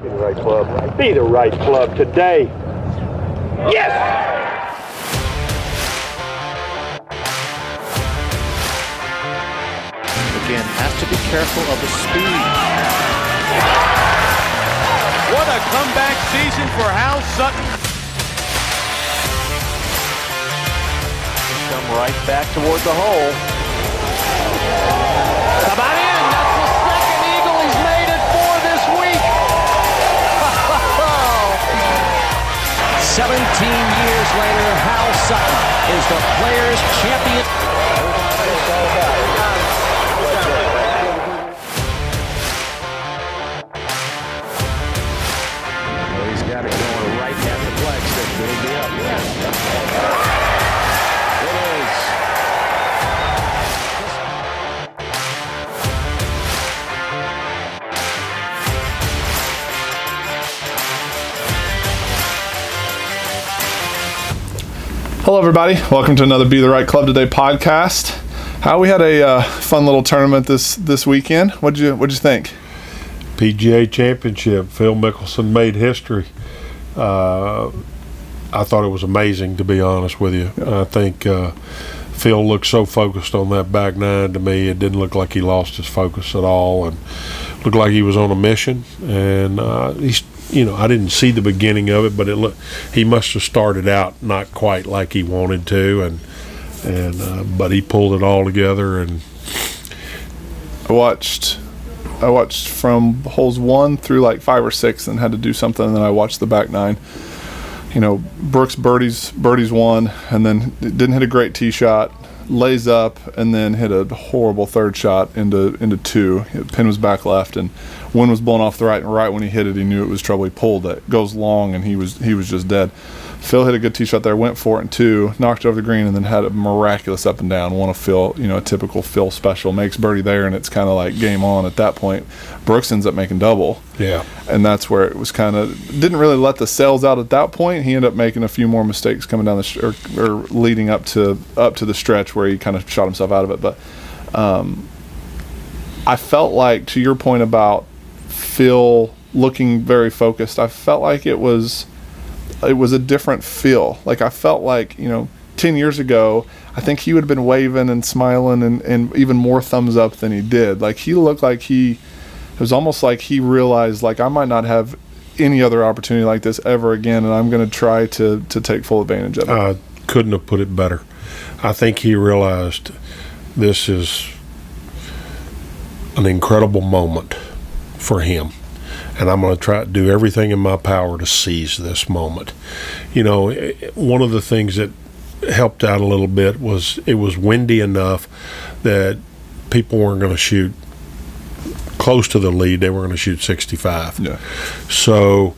Be the right club. Be the right club today. Yes! Again, has to be careful of the speed. What a comeback season for Hal Sutton. Come right back toward the hole. How about in? That's the second eagle he's made it for this week. 17 years later, Hal Sutton is the Players' Champion. He's got it going right at the flagstick. It'll be up. It is. Hello, everybody. Welcome to another Be the Right Club Today podcast. We had a fun little tournament this weekend. What'd you think? PGA Championship. Phil Mickelson made history. I thought it was amazing, to be honest with you. I think Phil looked so focused on that back nine. To me, it didn't look like he lost his focus at all, and looked like he was on a mission. And I didn't see the beginning of it, but he must have started out not quite like he wanted to, but he pulled it all together. And I watched from holes 1 through like 5 or 6, and had to do something. And then I watched the back nine. Brooks birdies one, and then didn't hit a great tee shot, lays up, and then hit a horrible third shot into 2. The pin was back left, and wind was blowing off the right, and right when he hit it, he knew it was trouble. He pulled it. Goes long, and he was just dead. Phil hit a good tee shot there, went for it in 2, knocked it over the green, and then had a miraculous up and down. One of Phil, a typical Phil special. Makes birdie there, and it's kind of like game on at that point. Brooks ends up making double. yeah, And that's where it was kind of didn't really let the sails out at that point. He ended up making a few more mistakes coming down or leading up to the stretch where he kind of shot himself out of it. But I felt like, to your point about Phil looking very focused, I felt like it was a different feel. Like I felt like 10 years ago, I think he would have been waving and smiling and even more thumbs up than he did. Like he looked like it was almost like he realized, like, I might not have any other opportunity like this ever again, and I'm going to try to take full advantage of it. I couldn't have put it better. I think he realized this is an incredible moment for him, and I'm going to try to do everything in my power to seize this moment. One of the things that helped out a little bit was it was windy enough that people weren't going to shoot close to the lead. They were going to shoot 65. Yeah. So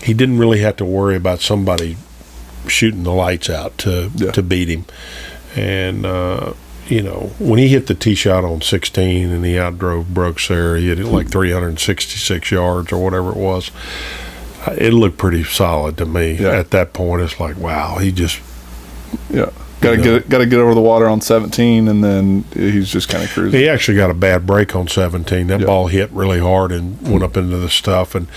he didn't really have to worry about somebody shooting the lights out to beat him. And when he hit the tee shot on 16 and he outdrove Brooks there, he hit it like 366 yards or whatever it was. It looked pretty solid to me. Yeah. At that point. It's like, wow, he just got to get over the water on 17, and then he's just kind of cruising. He actually got a bad break on 17. That ball hit really hard and went up into the stuff, and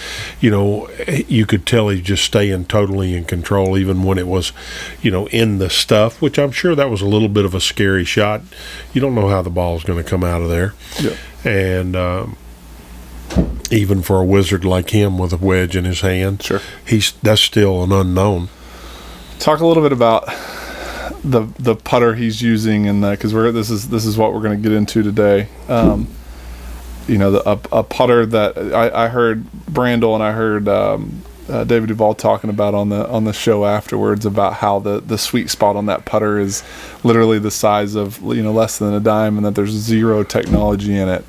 you could tell he's just staying totally in control, even when it was in the stuff, which I'm sure that was a little bit of a scary shot. You don't know how the ball's going to come out of there. And even for a wizard like him with a wedge in his hand, sure, that's still an unknown. Talk a little bit about the putter he's using, and because this is what we're going to get into today. A putter that I heard Brandel and I heard David Duvall talking about on the show afterwards, about how the sweet spot on that putter is literally the size of less than a dime, and that there's zero technology in it.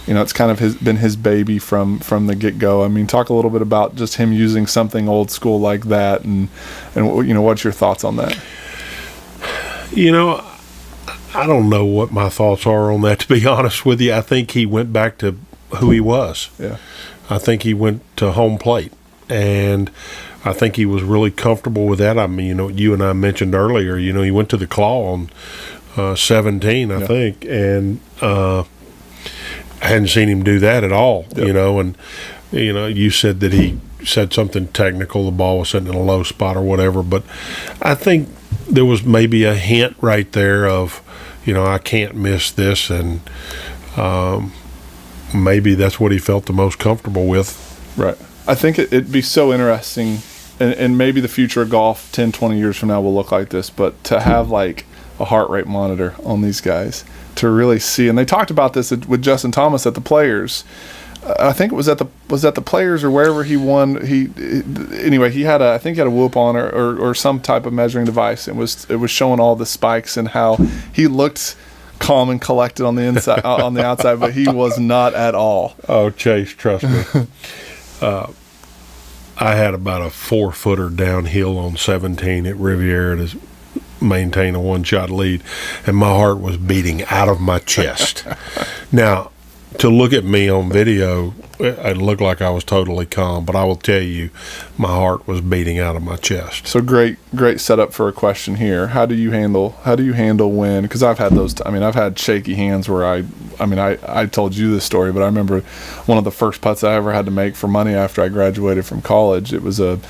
It's kind of been his baby from the get-go. I mean, talk a little bit about just him using something old school like that, and what's your thoughts on that? I don't know what my thoughts are on that, to be honest with you. I think he went back to who he was. Yeah. I think he went to home plate, and I think he was really comfortable with that. I mean, you and I mentioned earlier, he went to the claw on 17, I think, and I hadn't seen him do that at all, and You said that he said something technical, the ball was sitting in a low spot or whatever, but I think there was maybe a hint right there of, I can't miss this, and maybe that's what he felt the most comfortable with. Right. I think it'd be so interesting, and maybe the future of golf 10, 20 years from now will look like this, but to have like a heart rate monitor on these guys to really see, and they talked about this with Justin Thomas at the Players. I think it was at the Players or wherever he won. He had I think he had a whoop on or some type of measuring device, and it was showing all the spikes and how he looked calm and collected on the inside on the outside, but he was not at all. Oh, Chase, trust me. I had about a 4-footer downhill on 17 at Riviera to maintain a one-shot lead, and my heart was beating out of my chest. Now, to look at me on video, it looked like I was totally calm, but I will tell you, my heart was beating out of my chest. So great setup for a question here. How do you handle when? Because I've had those. I've had shaky hands where I told you this story, but I remember one of the first putts I ever had to make for money after I graduated from college. It was a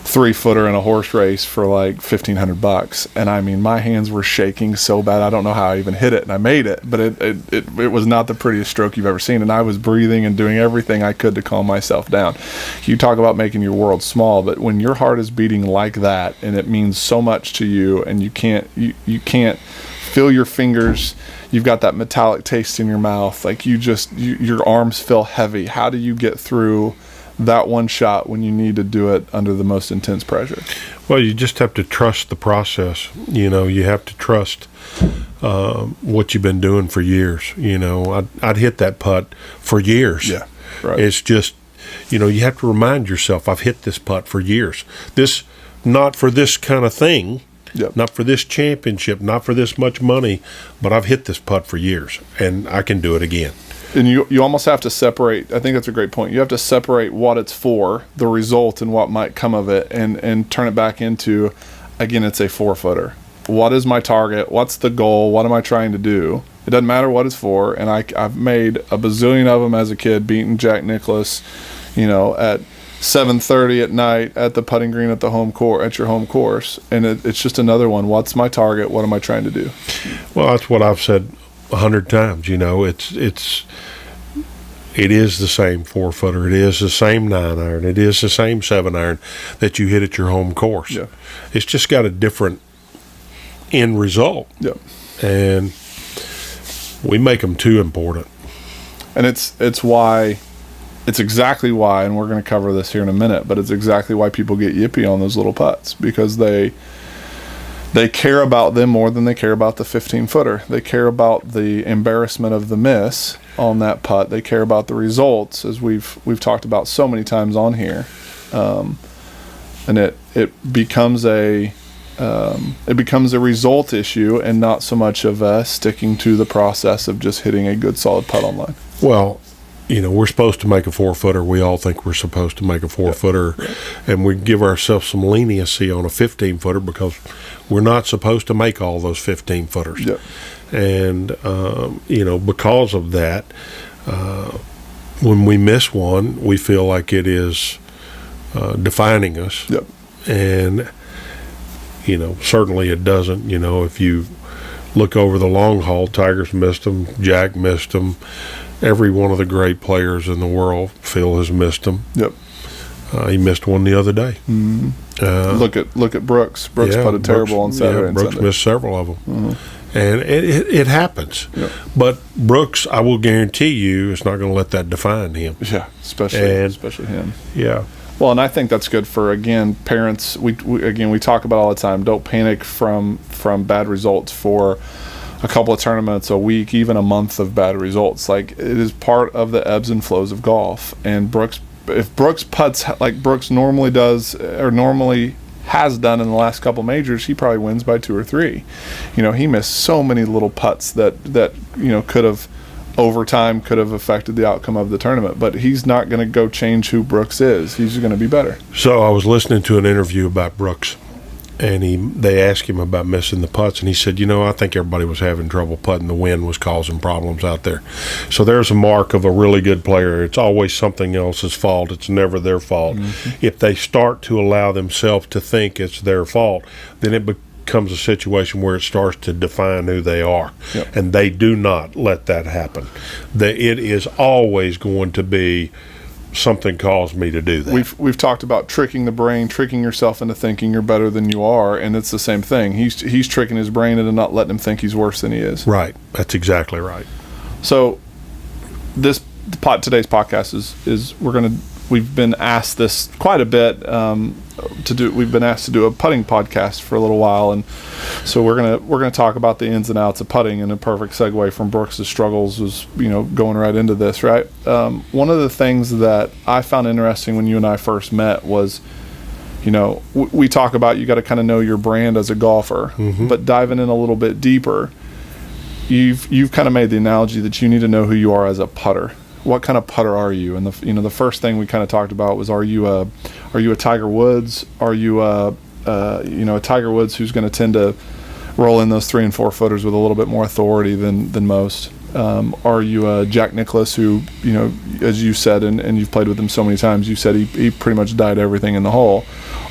3-footer in a horse race for like $1,500, and my hands were shaking so bad I don't know how I even hit it, and I made it, but it was not the prettiest stroke you've ever seen, and I was breathing and doing everything I could to calm myself down. You talk about making your world small, but when your heart is beating like that and it means so much to you, and you can't feel your fingers, you've got that metallic taste in your mouth, like your arms feel heavy. How do you get through that one shot when you need to do it under the most intense pressure? Well, you just have to trust the process. You have to trust what you've been doing for years. I'd hit that putt for years. Yeah, right. It's just, you have to remind yourself, I've hit this putt for years. Not for this kind of thing, yep. Not for this championship, not for this much money, but I've hit this putt for years, and I can do it again. And you almost have to separate. I think that's a great point. You have to separate what it's for, the result, and what might come of it, and turn it back into, again, it's a 4-footer. What is my target? What's the goal? What am I trying to do? It doesn't matter what it's for. And I've made a bazillion of them as a kid, beating Jack Nicklaus, at 7:30 at night at the putting green at your home course. And it's just another one. What's my target? What am I trying to do? Well, that's what I've said 100 times. It is the same 4-footer. It is the same 9-iron. It is the same 7-iron that you hit at your home course. Yeah. It's just got a different end result. Yeah. And we make them too important. And it's exactly why, and we're going to cover this here in a minute, but it's exactly why people get yippy on those little putts, because they care about them more than they care about the 15-footer. They care about the embarrassment of the miss on that putt. They care about the results, as we've talked about so many times on here, and it becomes a result issue, and not so much of sticking to the process of just hitting a good solid putt on line. Well, we're supposed to make a 4-footer. We all think we're supposed to make a 4-footer, right. And we give ourselves some leniency on a 15-footer because we're not supposed to make all those 15-footers. Yep. And, because of that, when we miss one, we feel like it is defining us. Yep. And, certainly it doesn't. If you look over the long haul, Tiger's missed them, Jack missed them. Every one of the great players in the world, Phil has missed them. Yep. He missed one the other day. Mm-hmm. Look at Brooks. Brooks putted terrible on Saturday. Brooks and Sunday. missed several of them, Mm-hmm. and it happens. Yep. But Brooks, I will guarantee you, is not going to let that define him. Yeah, especially him. Yeah. Well, and I think that's good for, again, parents. We talk about all the time. Don't panic from bad results for a couple of tournaments, a week, even a month of bad results. Like, it is part of the ebbs and flows of golf. And if Brooks putts like Brooks normally does, or normally has done in the last couple majors, he probably wins by 2 or 3. He missed so many little putts that could have, over time, could have affected the outcome of the tournament. But he's not going to go change who Brooks is. He's going to be better. So I was listening to an interview about Brooks, and they asked him about missing the putts, and he said, I think everybody was having trouble putting. The wind was causing problems out there. So there's a mark of a really good player. It's always something else's fault. It's never their fault. If they start to allow themselves to think it's their fault, then it becomes a situation where it starts to define who they are. Yep. And they do not let that happen. It is always going to be something caused me to do that. We've talked about tricking the brain, tricking yourself into thinking you're better than you are, and it's the same thing. He's tricking his brain into not letting him think he's worse than he is. Right. That's exactly right. So today's podcast is we've been asked this quite a bit we've been asked to do a putting podcast for a little while, and so we're gonna talk about the ins and outs of putting, and a perfect segue from Brooks' struggles was going right into this, right? One of the things that I found interesting when you and I first met was, we talk about you got to kind of know your brand as a golfer, but diving in a little bit deeper, you've kind of made the analogy that you need to know who you are as a putter. What kind of putter are you? And the first thing we kind of talked about was, are you a Tiger Woods? Are you a Tiger Woods who's going to tend to roll in those 3 and 4 footers with a little bit more authority than most? Are you a Jack Nicklaus who, as you said, and you've played with him so many times, you said he pretty much died everything in the hole?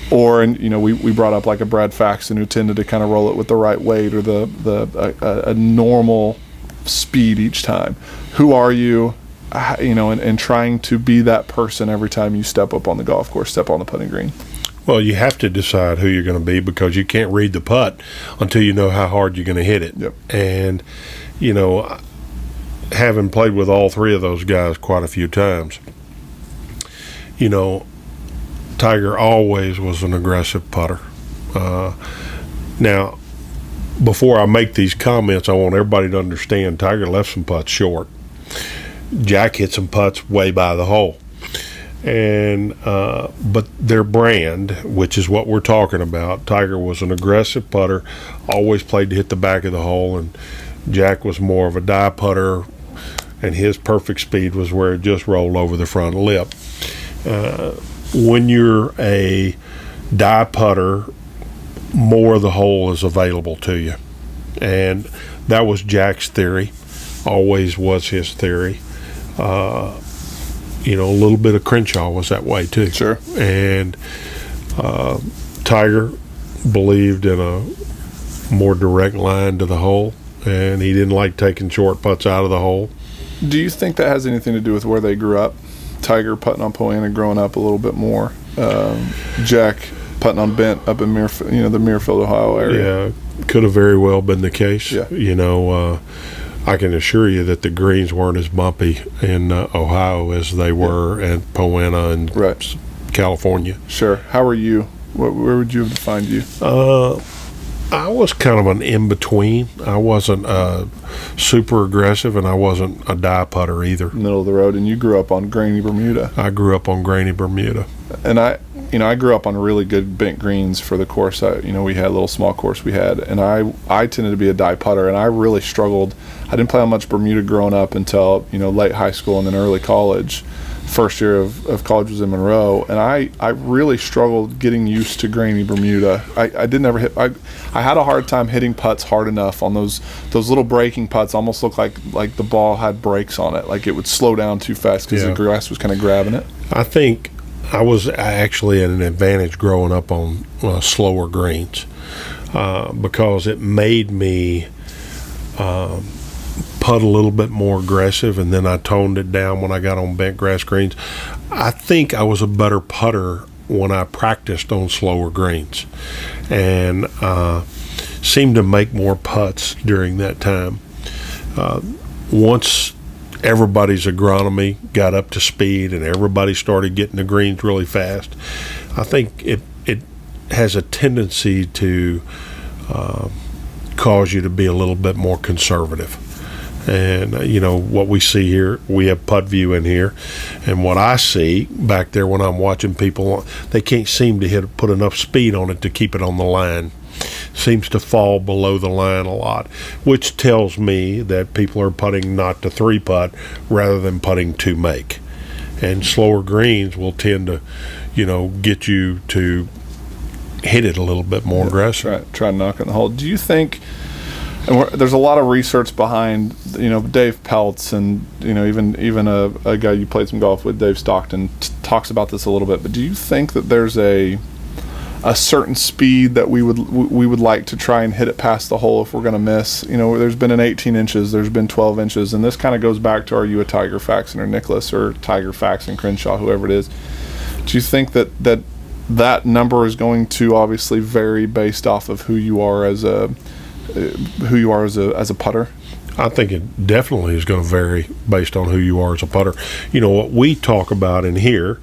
Or, we brought up like a Brad Faxon who tended to kind of roll it with the right weight or a normal speed each time. Who are you? And trying to be that person every time you step up on the golf course, step on the putting green. Well, you have to decide who you're going to be, because you can't read the putt until you know how hard you're going to hit it. Yep. And, having played with all 3 of those guys quite a few times, Tiger always was an aggressive putter. Now, before I make these comments, I want everybody to understand Tiger left some putts short. Jack hit some putts way by the hole, and but their brand, which is what we're talking about, Tiger was an aggressive putter, always played to hit the back of the hole, and Jack was more of a die putter, and his perfect speed was where it just rolled over the front lip. When you're a die putter, more of the hole is available to you, and that was Jack's theory, always was his theory. A little bit of Crenshaw was that way too. Sure. And Tiger believed in a more direct line to the hole, and he didn't like taking short putts out of the hole. Do you think that has anything to do with where they grew up? Tiger putting on Poana growing up a little bit more. Jack putting on Bent up in the Muirfield, Ohio area. Yeah, could have very well been the case. Yeah. I can assure you that the greens weren't as bumpy in Ohio as they were at Poana and right. California. Sure. How are you? Where would you have defined you? I was kind of an in-between. I wasn't super aggressive, and I wasn't a die putter either. Middle of the road. And you grew up on grainy Bermuda. I grew up on grainy Bermuda. And I grew up on really good bent greens for the course. We had a little small course we had, and I tended to be a die putter, and I really struggled. I didn't play on much Bermuda growing up until late high school and then early college. First year of college was in Monroe, and I really struggled getting used to grainy Bermuda. I didn't ever hit. I had a hard time hitting putts hard enough on those little breaking putts. Almost looked like the ball had brakes on it, like it would slow down too fast because the grass was kind of grabbing it. I think I was actually at an advantage growing up on slower greens because it made me putt a little bit more aggressive, and then I toned it down when I got on bent grass greens. I think I was a better putter when I practiced on slower greens, and seemed to make more putts during that time. Once everybody's agronomy got up to speed and everybody started getting the greens really fast, I think it has a tendency to cause you to be a little bit more conservative. And what we see here, we have putt view in here, and what I see back there when I'm watching people, they can't seem to put enough speed on it to keep it on the line. Seems to fall below the line a lot, which tells me that people are putting not to 3-putt rather than putting to make. And slower greens will tend to, get you to hit it a little bit more aggressive. Try to knock it in the hole. Do you think? And there's a lot of research behind, Dave Peltz and even a guy you played some golf with, Dave Stockton, talks about this a little bit. But do you think that there's a certain speed that we would like to try and hit it past the hole if we're going to miss? There's been an 18 inches, there's been 12 inches, and this kind of goes back to, are you a Tiger Faxon or Nicklaus, or Tiger Faxon Crenshaw, whoever it is? Do you think that number is going to obviously vary based off of who you are as a putter? I think it definitely is going to vary based on who you are as a putter. What we talk about in here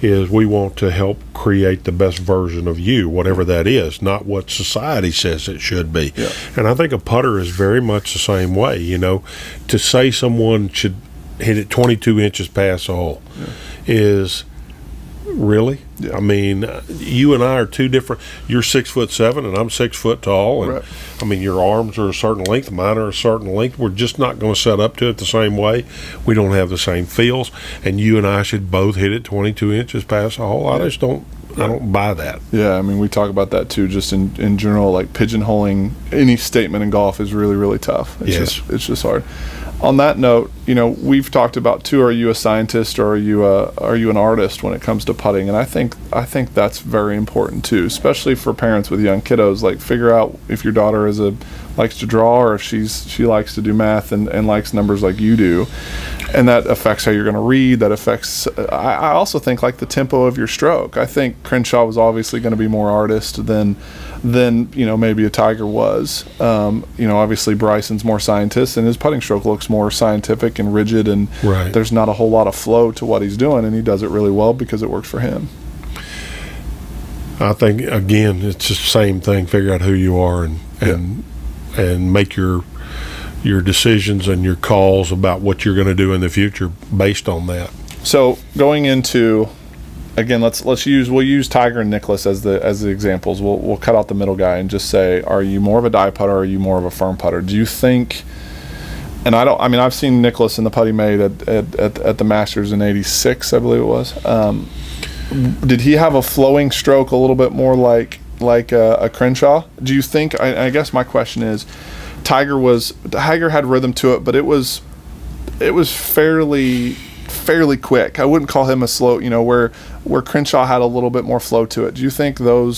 is we want to help create the best version of you, whatever that is, not what society says it should be. Yeah. And I think a putter is very much the same way. To say someone should hit it 22 inches past the hole is really. Yeah. I mean, you and I are two different. You're 6'7" and I'm 6 foot tall, and right. I mean, your arms are a certain length, mine are a certain length. We're just not going to set up to it the same way. We don't have the same feels, and you and I should both hit it 22 inches past the hole. I just don't. I don't buy that. Yeah, I mean, we talk about that too. Just in general, like pigeonholing any statement in golf is really, really tough. It's just hard. On that note, we've talked about too, are you a scientist or are you an artist when it comes to putting? And I think that's very important too, especially for parents with young kiddos. Like, figure out if your daughter likes to draw, or if she likes to do math and likes numbers like you do, and that affects how you're going to read. That affects. I also think, like, the tempo of your stroke. I think Crenshaw was obviously going to be more artist than maybe a Tiger was. Obviously Bryson's more scientist, and his putting stroke looks more scientific and rigid, and right. There's not a whole lot of flow to what he's doing, and he does it really well because it works for him. I think, again, it's the same thing. Figure out who you are and make your decisions and your calls about what you're going to do in the future based on that. So going into, again, we'll use Tiger and Nicklaus as the examples. We'll cut out the middle guy and just say, are you more of a die putter or are you more of a firm putter? Do you think? And I've seen Nicklaus in the putt he made at the Masters in '86, I believe it was. Did he have a flowing stroke a little bit more like a Crenshaw? Do you think? I guess my question is, Tiger had rhythm to it, but it was fairly quick. I wouldn't call him a slow. Where Crenshaw had a little bit more flow to it. Do you think they're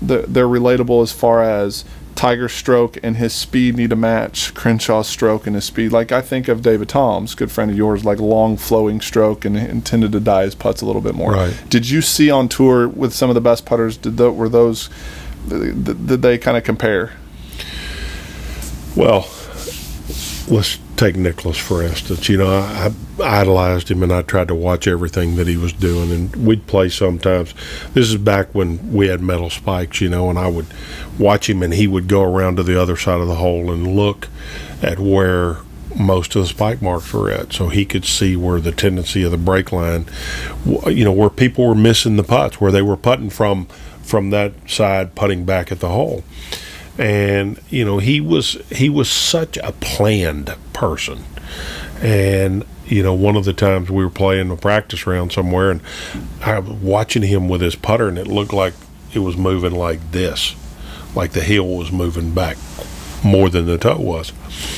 relatable as far as Tiger's stroke and his speed need to match Crenshaw's stroke and his speed? Like, I think of David Toms, good friend of yours, like long flowing stroke, and intended to die his putts a little bit more. Right. Did you see on tour with some of the best putters? Did they kind of compare? Well, let's take Nicklaus for instance. I idolized him, and I tried to watch everything that he was doing, and we'd play sometimes. This is back when we had metal spikes, and I would watch him, and he would go around to the other side of the hole and look at where most of the spike marks were at, so he could see where the tendency of the break line, where people were missing the putts, where they were putting from that side, putting back at the hole. And he was such a planned person. And one of the times we were playing a practice round somewhere, and I was watching him with his putter, and it looked like it was moving like this, like the heel was moving back more than the toe was.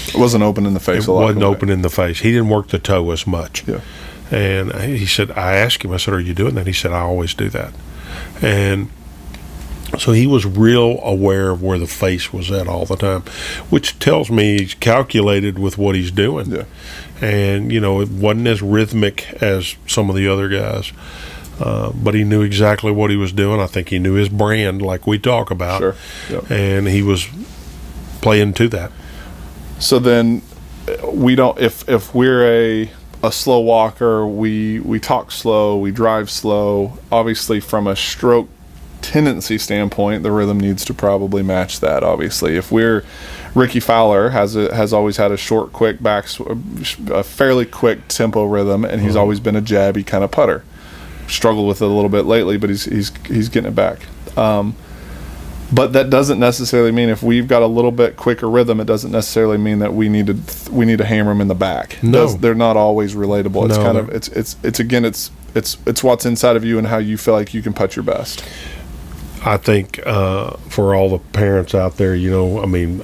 It wasn't open in the face a lot. It wasn't open in the face. He didn't work the toe as much. Yeah. And he said, I asked him, I said, are you doing that? He said, I always do that. And so he was real aware of where the face was at all the time, which tells me he's calculated with what he's doing. Yeah. And, it wasn't as rhythmic as some of the other guys, but he knew exactly what he was doing. I think he knew his brand, like we talk about. Sure. Yep. And he was playing to that. So then we don't, if we're a slow walker, we talk slow, we drive slow, obviously from a stroke tendency standpoint, the rhythm needs to probably match that. Obviously, if we're Ricky Fowler has always had a short, quick a fairly quick tempo rhythm, and he's always been a jabby kind of putter. Struggled with it a little bit lately, but he's getting it back. But that doesn't necessarily mean if we've got a little bit quicker rhythm, it doesn't necessarily mean that we need to hammer them in the back. No. They're not always relatable. It's No, kind of it's what's inside of you and how you feel like you can putt your best. I think for all the parents out there, I mean,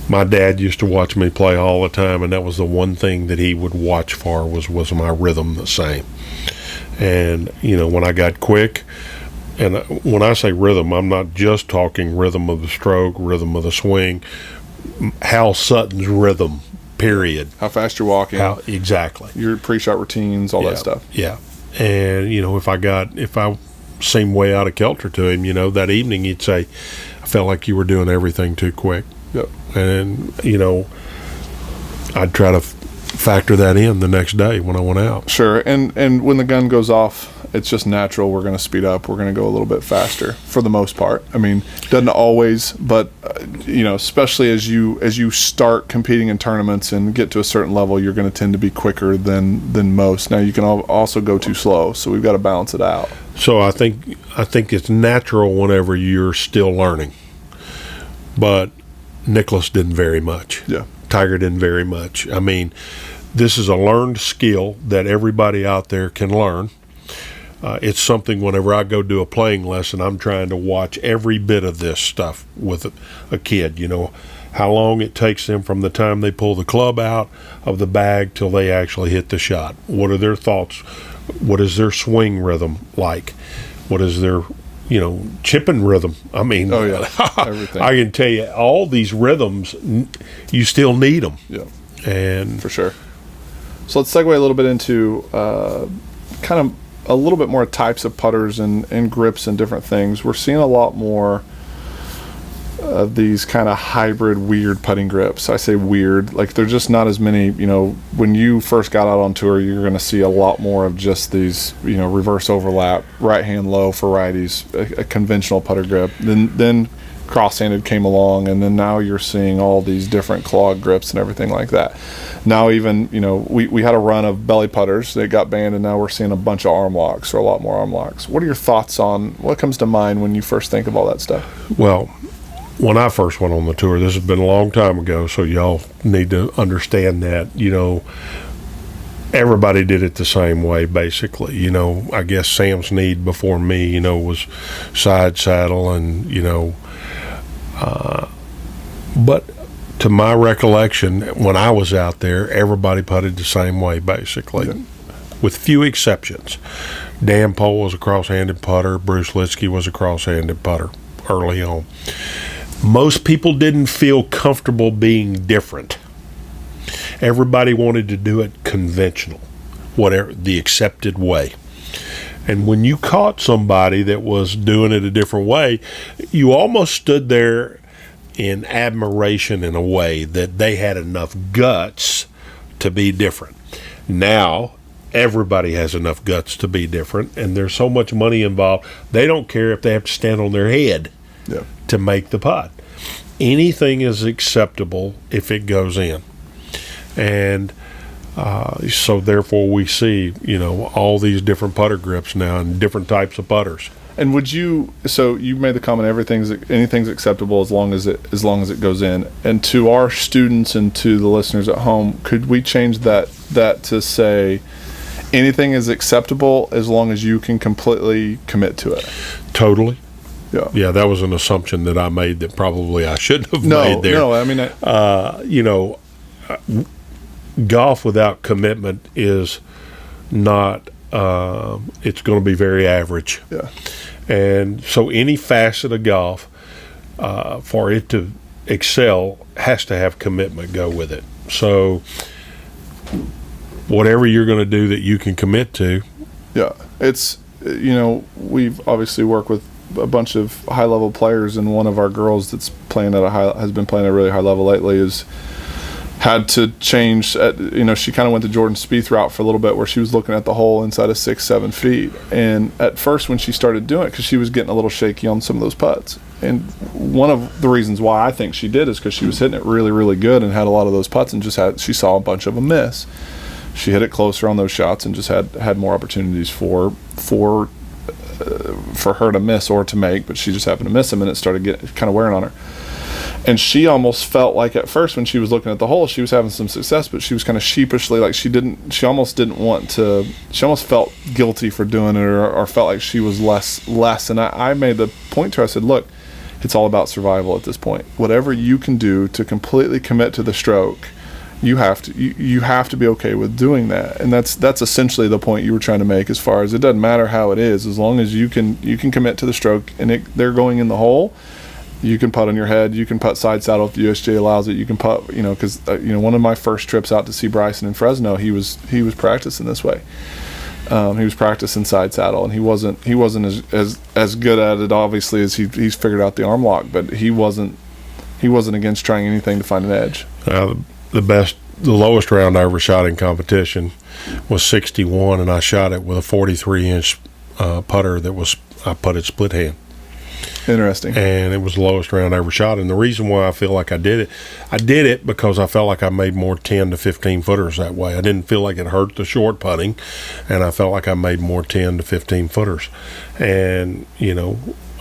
my dad used to watch me play all the time, and that was the one thing that he would watch for was my rhythm the same. And, when I got quick, and when I say rhythm, I'm not just talking rhythm of the stroke, rhythm of the swing, Hal Sutton's rhythm, period. How fast you're walking. Exactly. Your pre-shot routines, all that stuff. Yeah. And, if I seemed way out of kilter to him, that evening he'd say, I felt like you were doing everything too quick. Yep. And, I'd try to factor that in the next day when I went out. Sure. And when the gun goes off, it's just natural. We're going to speed up. We're going to go a little bit faster for the most part. I mean, doesn't always, but, especially as you start competing in tournaments and get to a certain level, you're going to tend to be quicker than most. Now, you can also go too slow, so we've got to balance it out. So I think it's natural whenever you're still learning. But Nicklaus didn't very much. Yeah. Tiger didn't very much. I mean, this is a learned skill that everybody out there can learn. It's something whenever I go do a playing lesson, I'm trying to watch every bit of this stuff with a kid, how long it takes them from the time they pull the club out of the bag till they actually hit the shot. What are their thoughts? What is their swing rhythm like? What is their chipping rhythm? I mean, oh yeah, everything. I can tell you all these rhythms, you still need them. Yeah, and for sure. So let's segue a little bit into kind of a little bit more types of putters and grips and different things. We're seeing a lot more of these kind of hybrid weird putting grips. I say weird, like they're just not as many. When you first got out on tour, you're going to see a lot more of just these, reverse overlap, right hand low for righties, a conventional putter grip. Then cross-handed came along, and then now you're seeing all these different claw grips and everything like that. Now even, we had a run of belly putters that got banned, and now we're seeing a bunch of arm locks, or a lot more arm locks. What are your thoughts on what comes to mind when you first think of all that stuff? Well, when I first went on the tour, this has been a long time ago, so y'all need to understand that, everybody did it the same way, basically. I guess Sam Snead before me, was side saddle and, but to my recollection, when I was out there, everybody putted the same way, basically, with few exceptions. Dan Pohl was a cross-handed putter. Bruce Litsky was a cross-handed putter early on. Most people didn't feel comfortable being different. Everybody wanted to do it conventional, whatever the accepted way. And when you caught somebody that was doing it a different way, you almost stood there in admiration in a way that they had enough guts to be different. Now, everybody has enough guts to be different, and there's so much money involved, they don't care if they have to stand on their head to make the putt. Anything is acceptable if it goes in. And so therefore we see, all these different putter grips now and different types of putters. And so you made the comment anything's acceptable as long as it goes in. And to our students and to the listeners at home, could we change that to say anything is acceptable as long as you can completely commit to it? Totally. Yeah, that was an assumption that I made that probably I shouldn't have made there. No, I mean, golf without commitment is not. It's going to be very average. Yeah. And so any facet of golf, for it to excel, has to have commitment go with it. So whatever you're going to do that you can commit to. Yeah, it's we've obviously worked with a bunch of high-level players, and one of our girls that's has been playing at a really high level lately is had to change. She kind of went the Jordan Spieth route for a little bit, where she was looking at the hole inside of 6-7 feet. And at first, when she started doing it, because she was getting a little shaky on some of those putts, and one of the reasons why I think she did is because she was hitting it really, really good and had a lot of those putts, and she saw a bunch of them miss. She hit it closer on those shots and just had more opportunities for for her to miss or to make, but she just happened to miss them, and it started getting kind of wearing on her. And she almost felt like at first when she was looking at the hole, she was having some success, but she was kind of sheepishly, like she almost didn't want to, she almost felt guilty for doing it, or felt like she was less. And I made the point to her, I said, look, it's all about survival at this point. Whatever you can do to completely commit to the stroke, you have to be okay with doing that. And that's essentially the point you were trying to make, as far as it doesn't matter how it is, as long as you can commit to the stroke and they're going in the hole. You can putt on your head. You can putt side saddle if the USGA allows it. You can putt, because one of my first trips out to see Bryson in Fresno, he was practicing this way. He was practicing side saddle, and he wasn't as good at it, obviously, as he's figured out the arm lock. But he wasn't against trying anything to find an edge. The lowest round I ever shot in competition was 61, and I shot it with a 43-inch putter I putted split hand. Interesting. And it was the lowest round I ever shot. And the reason why I feel like I did it because I felt like I made more 10 to 15 footers that way. I didn't feel like it hurt the short putting, and I felt like I made more 10 to 15 footers. And,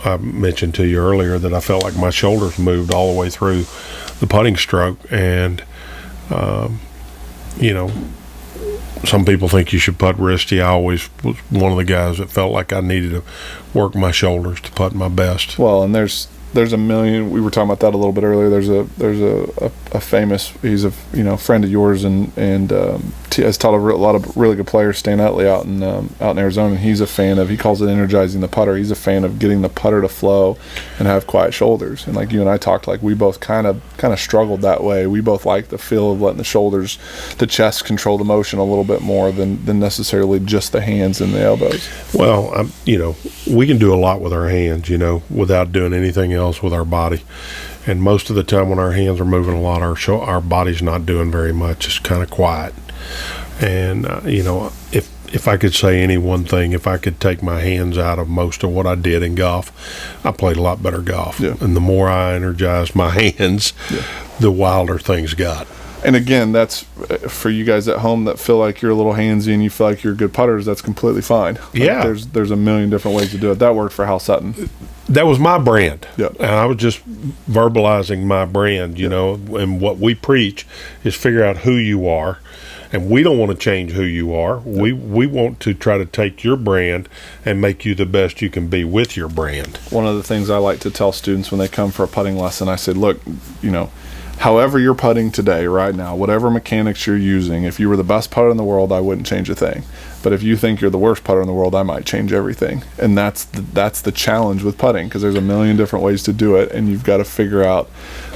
I mentioned to you earlier that I felt like my shoulders moved all the way through the putting stroke. And, some people think you should putt wristy. I always was one of the guys that felt like I needed to work my shoulders to putt my best. Well, and there's a million. We were talking about that a little bit earlier. There's a famous. He's a friend of yours and has taught a lot of really good players. Stan Utley out in Arizona. And he's a fan of. He calls it energizing the putter. He's a fan of getting the putter to flow and have quiet shoulders. And like you and I talked, like we both kind of struggled that way. We both like the feel of letting the chest control the motion a little bit more than necessarily just the hands and the elbows. Well, we can do a lot with our hands, without doing anything else with our body. And most of the time when our hands are moving a lot, our body's not doing very much. It's kind of quiet. And, if I could say any one thing, if I could take my hands out of most of what I did in golf, I played a lot better golf. Yeah. And the more I energized my hands, the wilder things got. And again, that's for you guys at home that feel like you're a little handsy and you feel like you're good putters. That's completely fine. Yeah, there's a million different ways to do it. That worked for Hal Sutton. That was my brand. Yeah, and I was just verbalizing my brand. And what we preach is figure out who you are, and we don't want to change who you are. We want to try to take your brand and make you the best you can be with your brand. One of the things I like to tell students when they come for a putting lesson, I say, look, however you're putting today, right now, whatever mechanics you're using, if you were the best putter in the world, I wouldn't change a thing. But if you think you're the worst putter in the world, I might change everything. And that's the challenge with putting, because there's a million different ways to do it, and you've got to figure out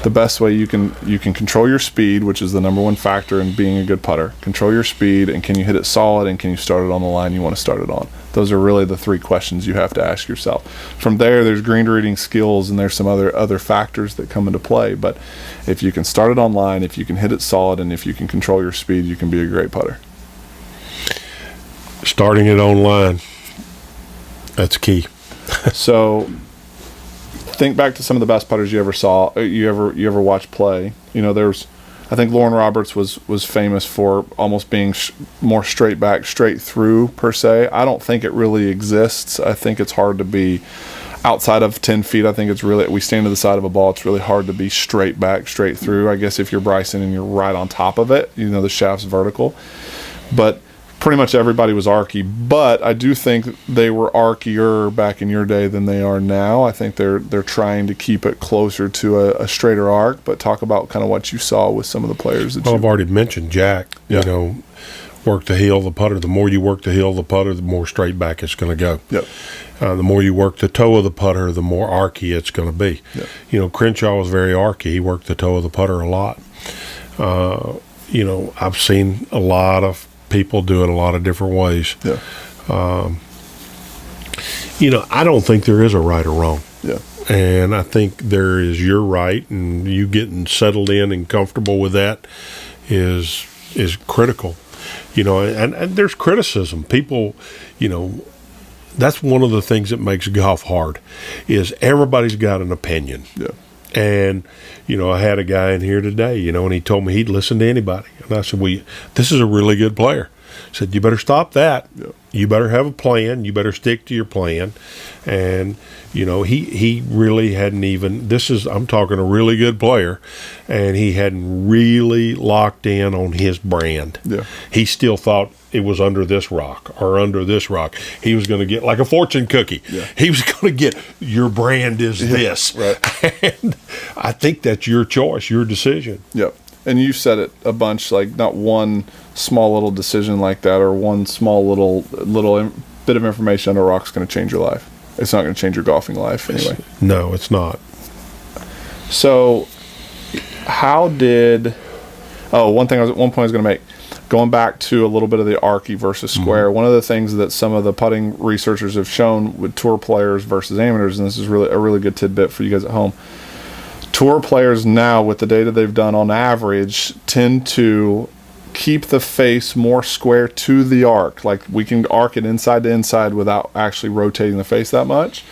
the best way you can control your speed, which is the number one factor in being a good putter. Control your speed, and can you hit it solid, and can you start it on the line you want to start it on? Those are really the three questions you have to ask yourself. From there's green reading skills, and there's some other factors that come into play. But if you can start it on line, if you can hit it solid, and if you can control your speed, you can be a great putter. Starting it online, that's key. So think back to some of the best putters you ever saw, you ever watched play. I think Lauren Roberts was famous for almost being more straight back, straight through per se. I don't think it really exists. I think it's hard to be outside of 10 feet. I think it's really, we stand to the side of a ball, it's really hard to be straight back, straight through. I guess if you're Bryson and you're right on top of it, the shaft's vertical. But pretty much everybody was archy, but I do think they were archier back in your day than they are now. I think they're trying to keep it closer to a straighter arc. But talk about kind of what you saw with some of the players. I've already mentioned Jack. Yeah. Work the heel of the putter. The more you work the heel of the putter, the more straight back it's going to go. Yep. The more you work the toe of the putter, the more archy it's going to be. Yep. Crenshaw was very archy. He worked the toe of the putter a lot. I've seen a lot of people do it a lot of different ways. Yeah. I don't think there is a right or wrong. Yeah. And I think there is your right, and you getting settled in and comfortable with that is critical. And there's criticism. People, that's one of the things that makes golf hard, is everybody's got an opinion. Yeah. And, I had a guy in here today, and he told me he'd listen to anybody. And I said, this is a really good player. I said, you better stop that. Yeah. You better have a plan. You better stick to your plan. And, you know, he really hadn't even, I'm talking a really good player, and he hadn't really locked in on his brand. Yeah. He still thought it was under this rock or under this rock. He was going to get like a fortune cookie. Yeah. He was going to get, your brand is this. Right. And I think that's your choice, your decision. Yep. And you said it a bunch, like not one small little decision like that or one small little bit of information under a rock's going to change your life. It's not going to change your golfing life anyway. No, it's not. So one point I was going to make, going back to a little bit of the Archy versus square, one of the things that some of the putting researchers have shown with tour players versus amateurs, and this is really a really good tidbit for you guys at home, tour players now, with the data they've done on average, tend to keep the face more square to the arc. Like, we can arc it inside to inside without actually rotating the face that much.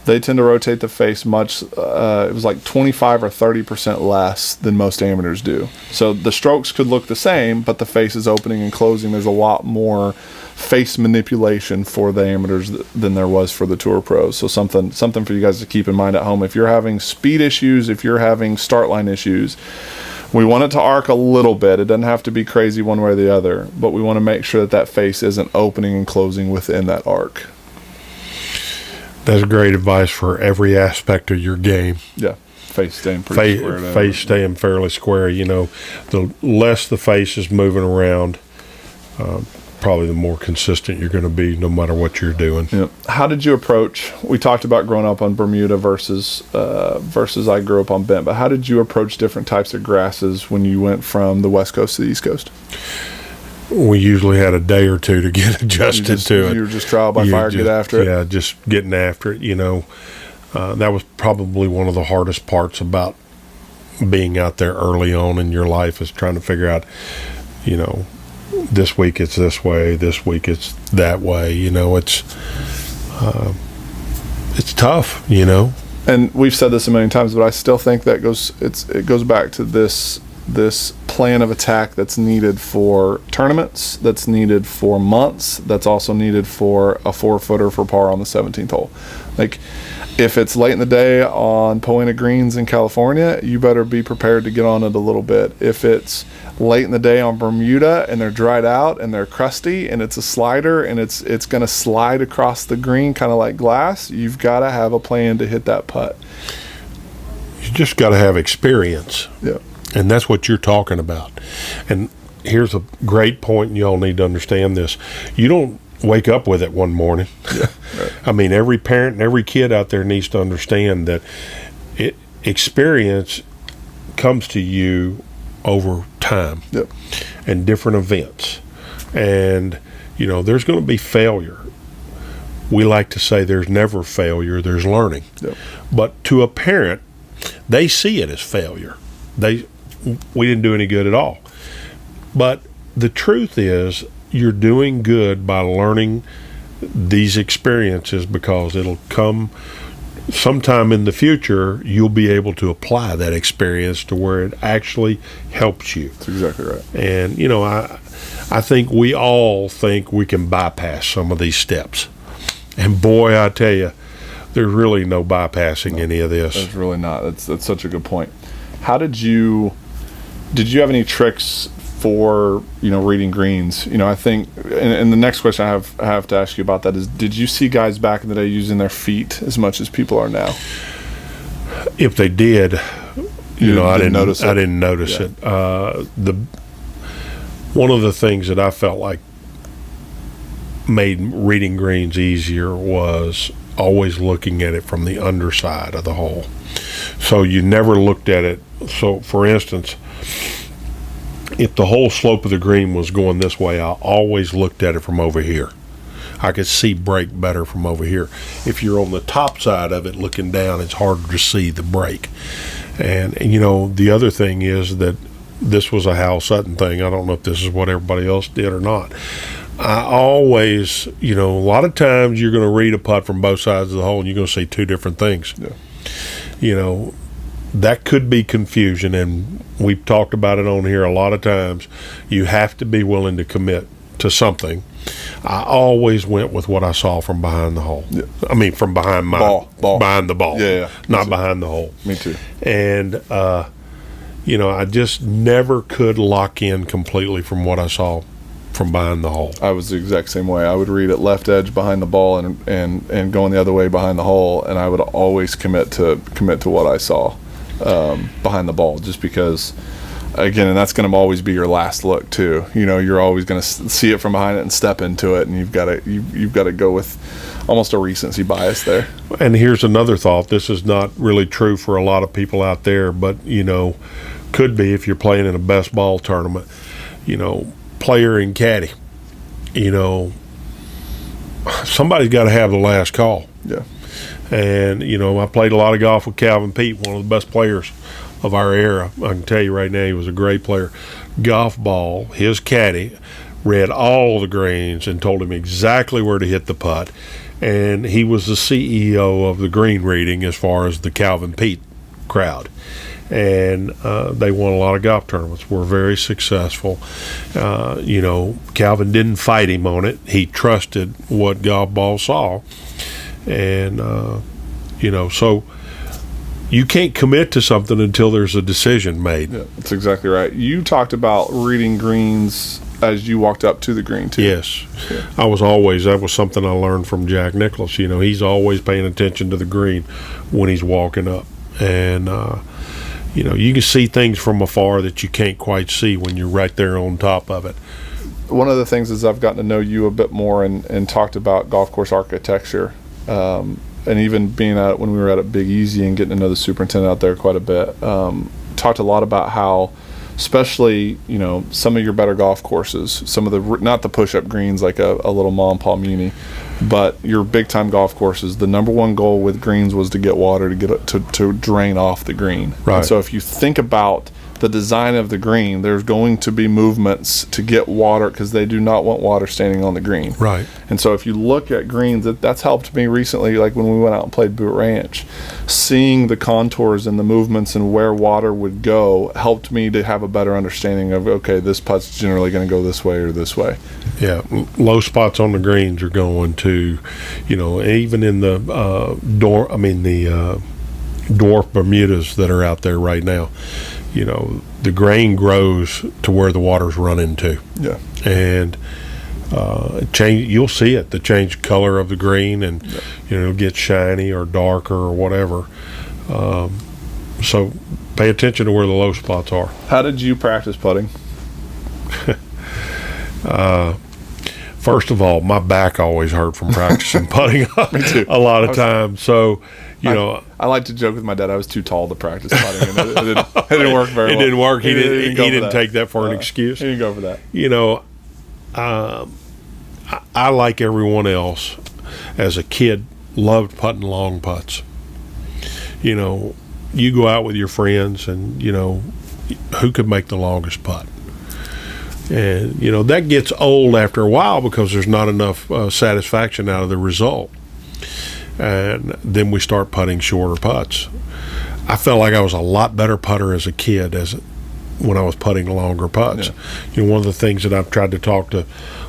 They tend to rotate the face much, it was like 25 or 30% less than most amateurs do. So the strokes could look the same, but the face is opening and closing. There's a lot more face manipulation for the amateurs than there was for the tour pros. So something for you guys to keep in mind at home. If you're having speed issues, if you're having start line issues, we want it to arc a little bit. It doesn't have to be crazy one way or the other, but we want to make sure that face isn't opening and closing within that arc. That's great advice for every aspect of your game. Yeah, face staying pretty square. Face staying fairly square. You know, the less the face is moving around, probably the more consistent you're going to be, no matter what you're doing. Yeah. How did you approach? We talked about growing up on Bermuda versus I grew up on bent, but how did you approach different types of grasses when you went from the West Coast to the East Coast? We usually had a day or two to get adjusted to it. You were just trial by fire, get after it? Yeah, just getting after it, you know. That was probably one of the hardest parts about being out there early on in your life, is trying to figure out, you know, this week it's this way, this week it's that way. You know, it's tough, you know. And we've said this a million times, but I still think that it goes back to this plan of attack that's needed for tournaments, that's needed for months, that's also needed for a 4-footer for par on the 17th hole. Like, if it's late in the day on Poena Greens in California, you better be prepared to get on it a little bit. If it's late in the day on Bermuda and they're dried out and they're crusty and it's a slider and it's going to slide across the green kind of like glass, you've got to have a plan to hit that putt. You just got to have experience. Yeah. And that's what you're talking about. And here's a great point, and y'all need to understand this. You don't wake up with it one morning. Yeah, right. I mean, every parent and every kid out there needs to understand that experience comes to you over time. Yep. And different events. And, you know, there's going to be failure. We like to say there's never failure, there's learning. Yep. But to a parent, they see it as failure. We didn't do any good at all. But the truth is, you're doing good by learning these experiences, because it'll come sometime in the future, you'll be able to apply that experience to where it actually helps you. That's exactly right. And, you know, I think we all think we can bypass some of these steps. And boy, I tell you, there's really no bypassing any of this. There's really not. That's such a good point. How did you have any tricks for, you know, reading greens? You know, I think, and the next question I have to ask you about that is, did you see guys back in the day using their feet as much as people are now? If they did, you know, I didn't notice it. I didn't notice it. One of the things that I felt like made reading greens easier was always looking at it from the underside of the hole. So you never looked at it. So, for instance, if the whole slope of the green was going this way, I always looked at it from over here. I could see break better from over here. If you're on the top side of it looking down, it's harder to see the break. And you know, the other thing is that this was a Hal Sutton thing. I don't know if this is what everybody else did or not. I always, you know, a lot of times you're going to read a putt from both sides of the hole and you're going to see two different things. Yeah. You know, that could be confusion, and we've talked about it on here a lot of times. You have to be willing to commit to something. I always went with what I saw from behind the hole. Yeah. I mean, from behind my ball. behind the ball. Yeah. Not behind the hole. Me too. And I just never could lock in completely from what I saw from behind the hole. I was the exact same way. I would read at left edge behind the ball and going the other way behind the hole, and I would always commit to what I saw behind the ball, just because. Again, and that's going to always be your last look too. You're always going to see it from behind it and step into it, and you've got to go with almost a recency bias there. And here's another thought. This is not really true for a lot of people out there, but could be if you're playing in a best ball tournament. Player and caddy. Somebody's got to have the last call. Yeah. And I played a lot of golf with Calvin Peete, one of the best players of our era. I can tell you right now, he was a great player. Golf ball, his caddy read all the greens and told him exactly where to hit the putt. And he was the CEO of the green reading as far as the Calvin Peete crowd. And they won a lot of golf tournaments, were very successful. Calvin didn't fight him on it. He trusted what golf ball saw. And, so you can't commit to something until there's a decision made. Yeah, that's exactly right. You talked about reading greens as you walked up to the green, too. Yes. Yeah. That was something I learned from Jack Nicklaus. He's always paying attention to the green when he's walking up. And, you can see things from afar that you can't quite see when you're right there on top of it. One of the things is I've gotten to know you a bit more and talked about golf course architecture. And even being at when we were at Big Easy and getting to know the superintendent out there quite a bit, talked a lot about how, especially some of your better golf courses, some of the not the push-up greens like a little Mom Paul Muni, but your big-time golf courses, the number one goal with greens was to get water to drain off the green. Right. And so if you think about the design of the green, there's going to be movements to get water because they do not want water standing on the green. Right. And so if you look at greens, that's helped me recently, like when we went out and played Boot Ranch. Seeing the contours and the movements and where water would go helped me to have a better understanding of, okay, this putt's generally going to go this way or this way. Yeah, low spots on the greens are going to, even in the dwarf Bermudas that are out there right now. The grain grows to where the water's running to. Yeah. And you'll see it, the change color of the green, and it'll get shiny or darker or whatever. So pay attention to where the low spots are. How did you practice putting? First of all, my back always hurt from practicing putting Me too. a lot of times. So, I like to joke with my dad. I was too tall to practice putting, and it didn't work very well. It didn't work. He didn't take that for an He excuse. didn't go for that. I like everyone else, as a kid, loved putting long putts. You go out with your friends, and who could make the longest putt. And that gets old after a while because there's not enough satisfaction out of the result. And then we start putting shorter putts. I felt like I was a lot better putter as a kid when I was putting longer putts. Yeah. One of the things that I've tried to talk to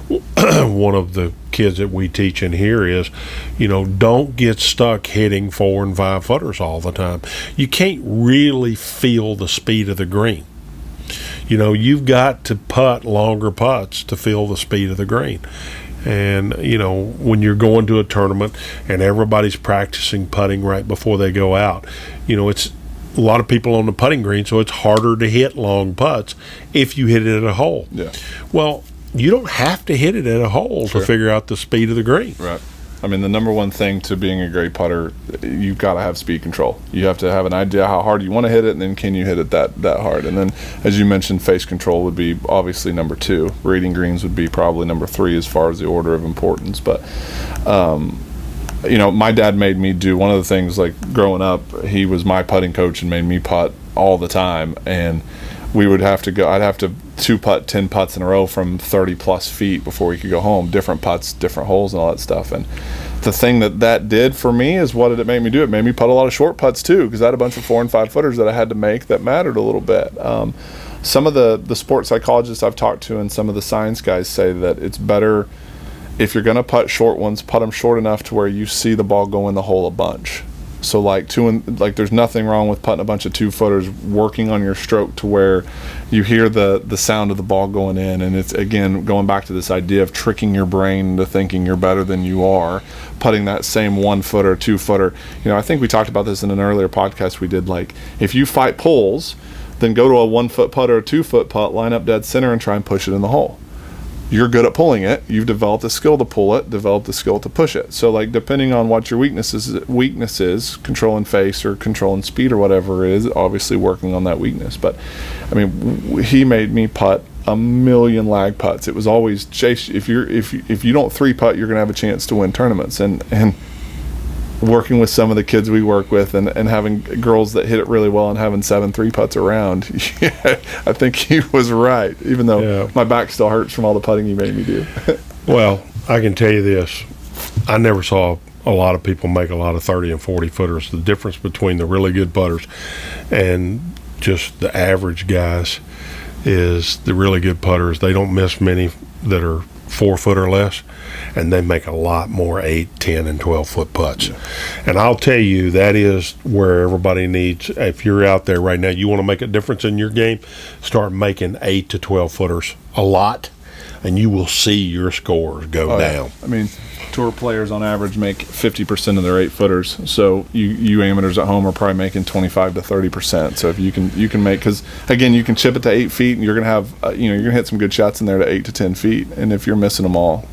one of the kids that we teach in here is, don't get stuck hitting 4 and 5 footers all the time. You can't really feel the speed of the green. You've got to putt longer putts to feel the speed of the green. And, when you're going to a tournament and everybody's practicing putting right before they go out, it's a lot of people on the putting green, so it's harder to hit long putts if you hit it at a hole. Yeah. Well, you don't have to hit it at a hole to figure out the speed of the green. Right. I mean, the number one thing to being a great putter, you've got to have speed control. You have to have an idea how hard you want to hit it, and then can you hit it that hard? And then, as you mentioned, face control would be obviously number 2. Reading greens would be probably number 3 as far as the order of importance. But, my dad made me do one of the things, like growing up, he was my putting coach and made me putt all the time. And we would have to go, I'd have to 2-putt 10 putts in a row from 30 plus feet before we could go home, different putts, different holes, and all that stuff. And the thing that did for me is, what did it make me do? It made me putt a lot of short putts too, because I had a bunch of 4 and 5 footers that I had to make that mattered a little bit. Some of the sports psychologists I've talked to and some of the science guys say that it's better if you're going to putt short ones, putt them short enough to where you see the ball go in the hole a bunch. So there's nothing wrong with putting a bunch of 2-footers, working on your stroke to where you hear the sound of the ball going in. And it's, again, going back to this idea of tricking your brain into thinking you're better than you are, putting that same 1-footer, 2-footer. I think we talked about this in an earlier podcast we did. Like, if you fight pulls, then go to a 1-foot putt or a 2-foot putt, line up dead center and try and push it in the hole. You're good at pulling it. You've developed a skill to pull it, developed a skill to push it. So, like, depending on what your weakness is, controlling face or controlling speed or whatever it is, obviously working on that weakness. But, I mean, he made me putt a million lag putts. It was always, Chase, if you don't 3-putt, you're going to have a chance to win tournaments. And working with some of the kids we work with and having girls that hit it really well and having 7 3-putts around, I think he was right, even though my back still hurts from all the putting he made me do. Well, I can tell you this. I never saw a lot of people make a lot of 30 and 40 footers. The difference between the really good putters and just the average guys is the really good putters, they don't miss many that are 4-foot or less, and they make a lot more 8, 10, and 12-foot putts. Yeah. And I'll tell you, that is where everybody needs, if you're out there right now, you want to make a difference in your game, start making 8 to 12-footers a lot, and you will see your scores go down. Yeah. I mean, tour players on average make 50% of their 8-footers. So you amateurs at home are probably making 25 to 30%. So if you can make, because again, you can chip it to 8 feet, and you're gonna have you're gonna hit some good shots in there to 8 to 10 feet. And if you're missing them all,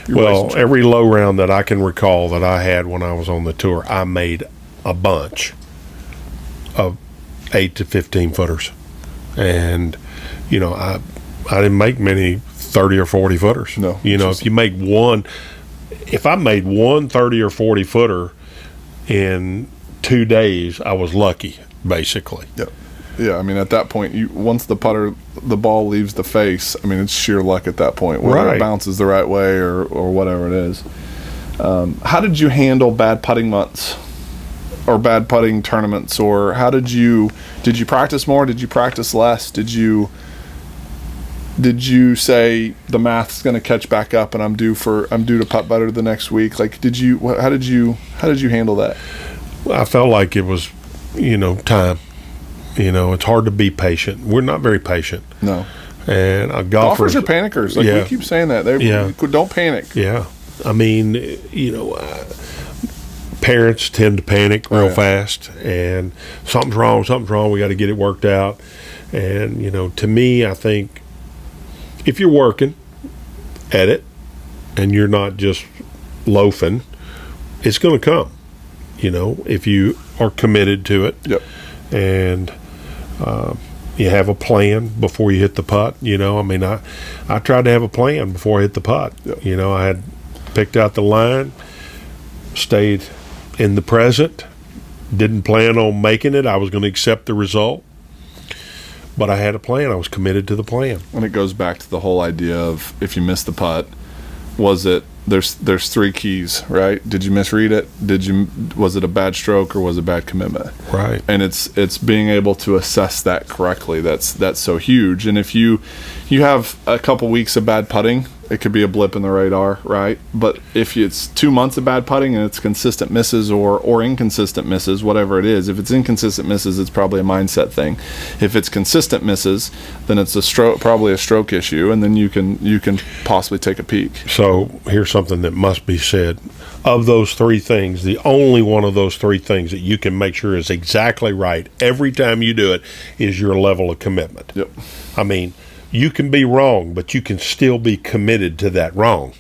well, every low round that I can recall that I had when I was on the tour, I made a bunch of 8 to 15 footers, and I didn't make many 30 or 40 footers. No, if you make one. If I made one 30 or 40 footer in 2 days, I was lucky, basically. Yeah. I mean, at that point, once the ball leaves the face, I mean, it's sheer luck at that point, whether it bounces the right way or whatever it is. How did you handle bad putting months or bad putting tournaments, or did you practice more? Did you practice less? Did you say the math's going to catch back up and I'm due to putt better the next week? Like, how did you handle that? I felt like it was, time. It's hard to be patient. We're not very patient. No. And golfers are panickers. Like, we keep saying that. Don't panic. Yeah. I mean, parents tend to panic real fast, and something's wrong. We got to get it worked out. And, to me, I think, if you're working at it and you're not just loafing, it's going to come, if you are committed to it. Yep. And you have a plan before you hit the putt. I tried to have a plan before I hit the putt. Yep. I had picked out the line, stayed in the present, didn't plan on making it. I was going to accept the result. But I had a plan. I was committed to the plan. And it goes back to the whole idea of, if you miss the putt, there's 3 keys, right? Did you misread it? Was it a bad stroke, or was it bad commitment? Right. And it's being able to assess that correctly. That's so huge. And if you have a couple weeks of bad putting, it could be a blip in the radar, right? But if it's 2 months of bad putting and it's consistent misses or inconsistent misses, whatever it is, if it's inconsistent misses, it's probably a mindset thing. If it's consistent misses, then it's probably a stroke issue, and then you can possibly take a peek. So here's something that must be said. Of those 3 things, the only one of those 3 things that you can make sure is exactly right every time you do it is your level of commitment. Yep. I mean, you can be wrong, but you can still be committed to that wrong.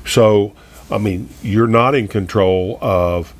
So, I mean, you're not in control of,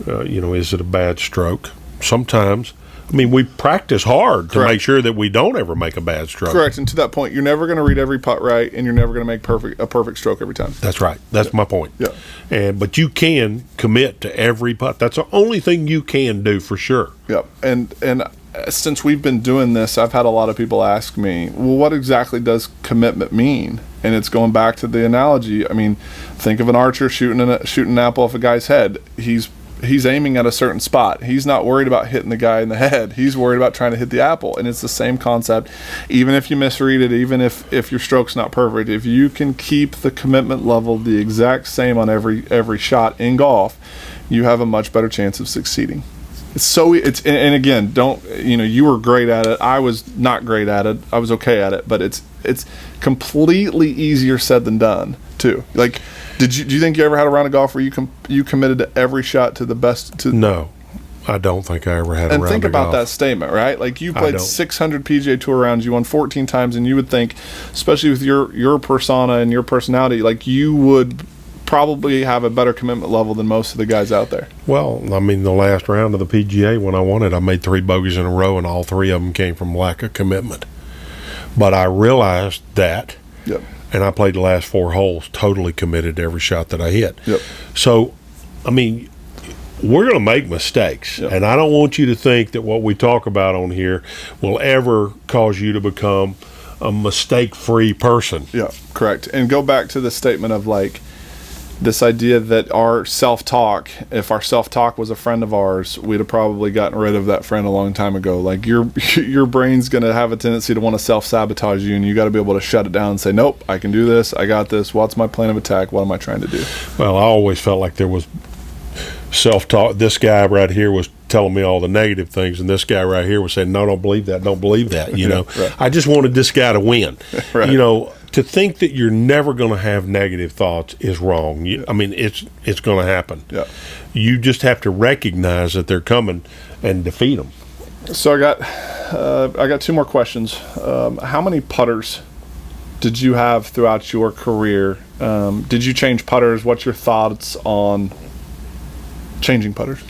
is it a bad stroke? Sometimes. I mean, we practice hard to make sure that we don't ever make a bad stroke. Correct. And to that point, you're never going to read every putt right, and you're never going to make a perfect stroke every time. That's right. That's my point. Yeah. But you can commit to every putt. That's the only thing you can do for sure. Yep. And since we've been doing this, I've had a lot of people ask me, well, what exactly does commitment mean? And it's going back to the analogy. I mean, think of an archer shooting an apple off a guy's head. He's he's aiming at a certain spot. He's not worried about hitting the guy in the head. He's worried about trying to hit the apple. And it's the same concept. Even if you misread it, even if your stroke's not perfect, if you can keep the commitment level the exact same on every shot in golf, you have a much better chance of succeeding. And again, you were great at it. I was not great at it. I was okay at it, but it's completely easier said than done too. Like, do you think you ever had a round of golf where you committed to every shot to the best? No, I don't think I ever had a round of golf. And think about that statement, right? Like, you played 600 PGA Tour rounds, you won 14 times, and you would think, especially with your persona and your personality, like, you would probably have a better commitment level than most of the guys out there. Well, I mean, the last round of the PGA when I won it, I made 3 bogeys in a row, and all 3 of them came from lack of commitment. But I realized that, and I played the last 4 holes totally committed to every shot that I hit. So, I mean, we're going to make mistakes, and I don't want you to think that what we talk about on here will ever cause you to become a mistake-free person. Yeah, correct. And go back to the statement of, like, this idea that our self-talk, if our self-talk was a friend of ours, we'd have probably gotten rid of that friend a long time ago. Like, your brain's going to have a tendency to want to self-sabotage you, and you got to be able to shut it down and say, nope, I can do this, I got this, what's my plan of attack, what am I trying to do? Well, I always felt like there was self-talk. This guy right here was telling me all the negative things, and this guy right here was saying, no, don't believe that, you know. Right. I just wanted this guy to win. Right. You know, to think that you're never going to have negative thoughts is wrong. I mean, it's going to happen. Yeah. You just have to recognize that they're coming and defeat them. So I got 2 more questions. How many putters did you have throughout your career? Did you change putters? What's your thoughts on changing putters?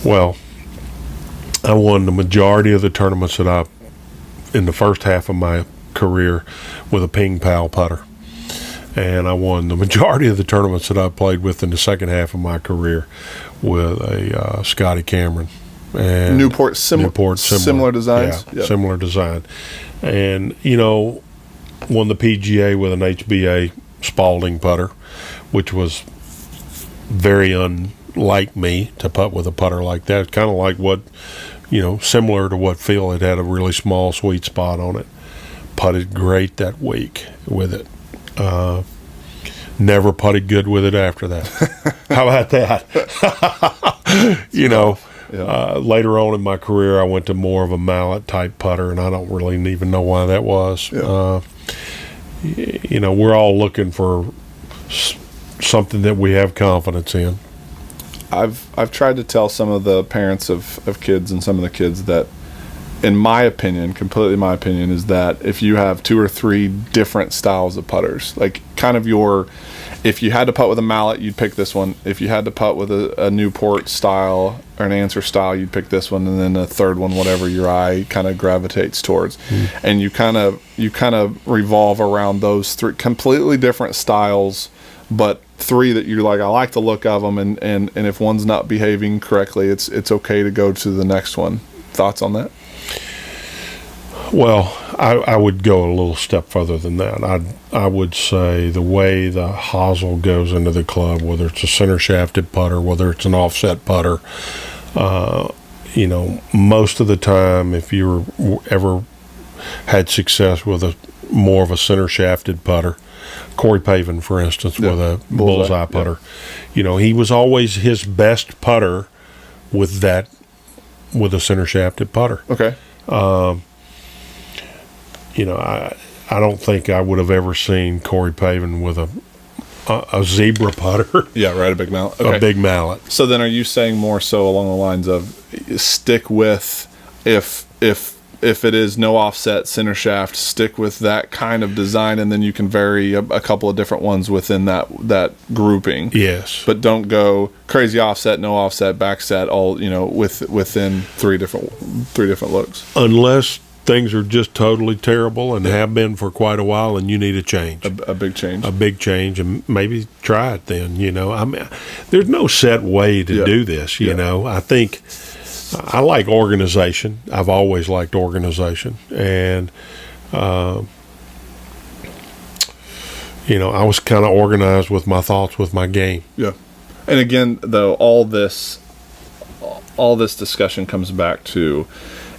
Well, I won the majority of the tournaments that in the first half of my career with a Ping Pal putter, and I won the majority of the tournaments that I played with in the second half of my career with a Scotty Cameron and Newport similar designs. Yeah, similar design, and won the PGA with an HBA Spalding putter, which was very unlike me to putt with a putter like that. Kind of like what similar to what Phil had a really small sweet spot on it. Putted great that week with it. Never putted good with it after that. How about that? Later on in my career, I went to more of a mallet type putter, and I don't really even know why that was. Yeah. We're all looking for something that we have confidence in. I've tried to tell some of the parents of kids and some of the kids that, in my opinion, completely my opinion, is that if you have 2 or 3 different styles of putters, like kind of if you had to putt with a mallet, you'd pick this one. If you had to putt with a Newport style or an Answer style, you'd pick this one, and then a third one, whatever your eye kind of gravitates towards. And you kind of revolve around those 3 completely different styles, but 3 that you're like, I like the look of them, and if one's not behaving correctly, it's okay to go to the next one. Thoughts on that? Well, I would go a little step further than that. I would say the way the hosel goes into the club, whether it's a center shafted putter, whether it's an offset putter, most of the time, if you ever had success with more of a center shafted putter, Corey Pavin, for instance, with a bullseye putter, he was always his best putter with a center shafted putter. Okay. I don't think I would have ever seen Corey Pavin with a zebra putter. Yeah, right, a big mallet. Okay. A big mallet. So then are you saying more so along the lines of stick with, if it is no offset center shaft, stick with that kind of design, and then you can vary a couple of different ones within that grouping. Yes. But don't go crazy offset, no offset, back set, all within three different looks. Unless things are just totally terrible and have been for quite a while, and you need a change. A big change. A big change, and maybe try it then. I mean, there's no set way to do this. I think I like organization. I've always liked organization, and I was kind of organized with my thoughts with my game. Yeah. And again, though, all this discussion comes back to,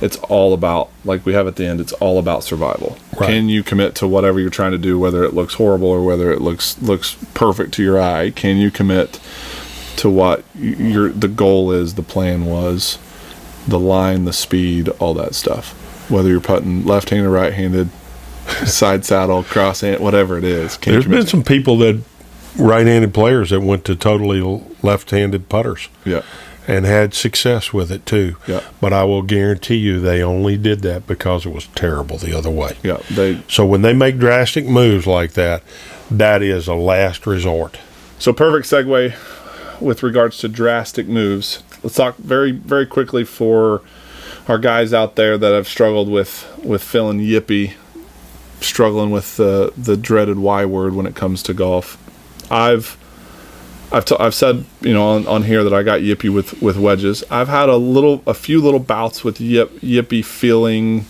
it's all about, like we have at the end, it's all about survival. Right. Can you commit to whatever you're trying to do, whether it looks horrible or whether it looks perfect to your eye? Can you commit to what the goal is, the plan was, the line, the speed, all that stuff? Whether you're putting left-handed, right-handed, side saddle, cross-hand, whatever it is. There's been some people that, right-handed players that went to totally left-handed putters. Yeah. And had success with it too. Yeah. But I will guarantee you they only did that because it was terrible the other way. Yeah. So when they make drastic moves like that, that is a last resort. So perfect segue with regards to drastic moves. Let's talk very, very quickly for our guys out there that have struggled with feeling yippy, struggling with the dreaded Y word when it comes to golf. I've said, on here that I got yippy with wedges. I've had a few little bouts with yippy feeling